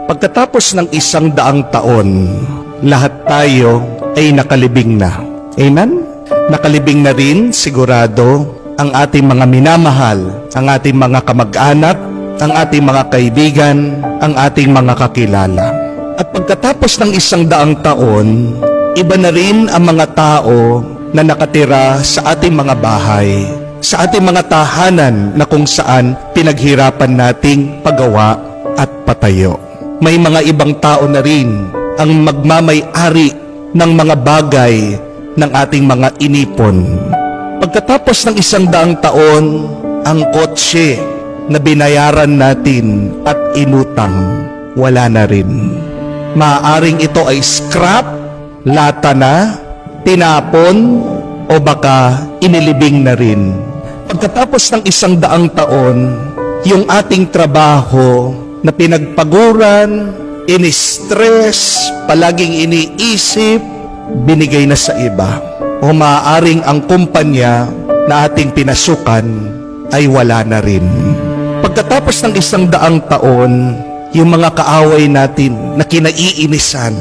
Pagkatapos ng 100 taon, lahat tayo ay nakalibing na. Amen? Nakalibing na rin, sigurado, ang ating mga minamahal, ang ating mga kamag-anak, ang ating mga kaibigan, ang ating mga kakilala. At pagkatapos ng 100 taon, iba na rin ang mga tao na nakatira sa ating mga bahay, sa ating mga tahanan na kung saan pinaghirapan nating pagawa at patayo. May mga ibang tao na rin ang magmamay-ari ng mga bagay ng ating mga inipon. Pagkatapos ng 100 taon, ang kotse na binayaran natin at inutang, wala na rin. Maaaring ito ay scrap, lata na, tinapon, o baka inilibing na rin. Pagkatapos ng 100 taon, yung ating trabaho na pinagpaguran, ini-stress, palaging iniisip, binigay na sa iba. O maaaring ang kumpanya na ating pinasukan ay wala na rin. Pagkatapos ng 100 taon, yung mga kaaway natin na kinaiinisan,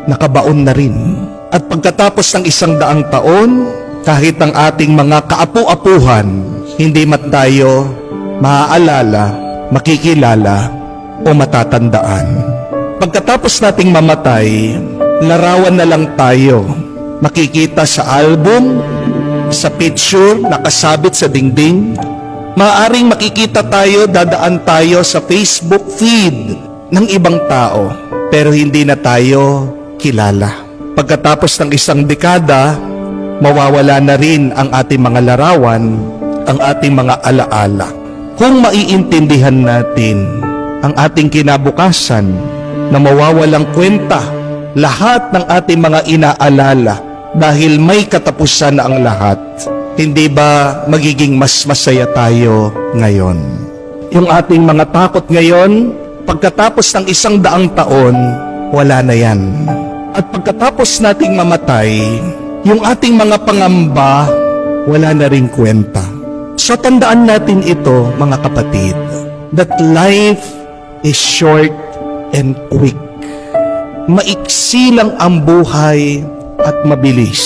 nakabaon na rin. At pagkatapos ng 100 taon, kahit ang ating mga kaapu-apuhan, hindi man tayo maaalala, makikilala, o matatandaan. Pagkatapos nating mamatay, larawan na lang tayo. Makikita sa album, sa picture, nakasabit sa dingding. Maaring makikita tayo, dadaan tayo sa Facebook feed ng ibang tao, pero hindi na tayo kilala. Pagkatapos ng 1 dekada, mawawala na rin ang ating mga larawan, ang ating mga alaala. Kung maiintindihan natin ang ating kinabukasan na mawawalang kwenta lahat ng ating mga inaalala dahil may katapusan na ang lahat, hindi ba magiging mas masaya tayo ngayon? Yung ating mga takot ngayon, pagkatapos ng 100 taon, wala na yan. At pagkatapos nating mamatay, yung ating mga pangamba, wala na ring kwenta. So tandaan natin ito, mga kapatid, that life is short and quick. Maiksi lang ang buhay at mabilis.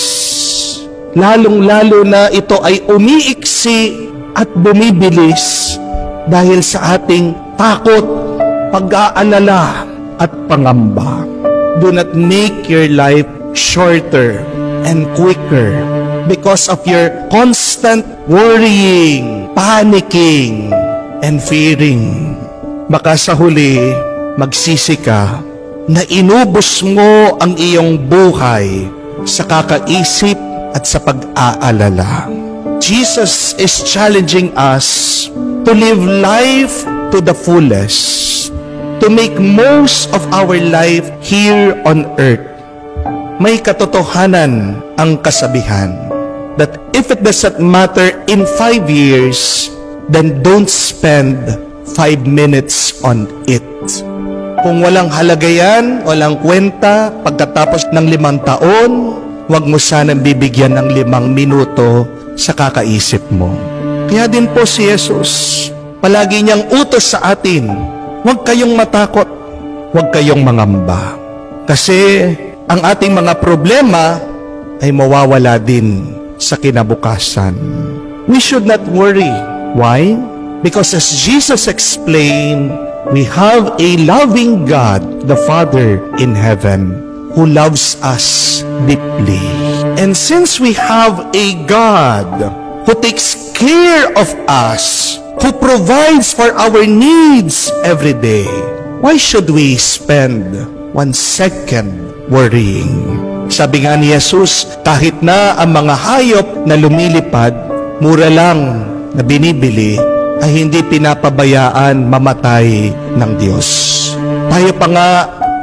Lalong-lalo na ito ay umiiksi at bumibilis dahil sa ating takot, pag-aalala at pangamba. Do not make your life shorter and quicker because of your constant worrying, panicking, and fearing. Baka sa huli, magsisi ka na inubos mo ang iyong buhay sa kakaisip at sa pag-aalala. Jesus is challenging us to live life to the fullest, to make most of our life here on earth. May katotohanan ang kasabihan that if it doesn't matter in 5 years, then don't spend 5 minutes on it. Kung walang halaga yan, walang kwenta, pagkatapos ng 5 taon, huwag mo sanang bibigyan ng 5 minuto sa kakaisip mo. Kaya din po si Jesus, palagi niyang utos sa atin, huwag kayong matakot, huwag kayong mangamba. Kasi ang ating mga problema ay mawawala din sa kinabukasan. We should not worry. Why? Because as Jesus explained, we have a loving God, the Father in heaven, who loves us deeply. And since we have a God who takes care of us, who provides for our needs every day, why should we spend 1 second worrying? Sabi nga ni Jesus, kahit na ang mga hayop na lumilipad, mura lang na binibili, ay hindi pinapabayaan mamatay ng Diyos. Tayo pa nga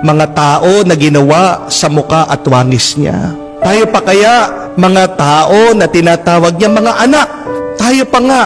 mga tao na ginawa sa muka at wangis niya. Tayo pa kaya mga tao na tinatawag niya mga anak. Tayo pa nga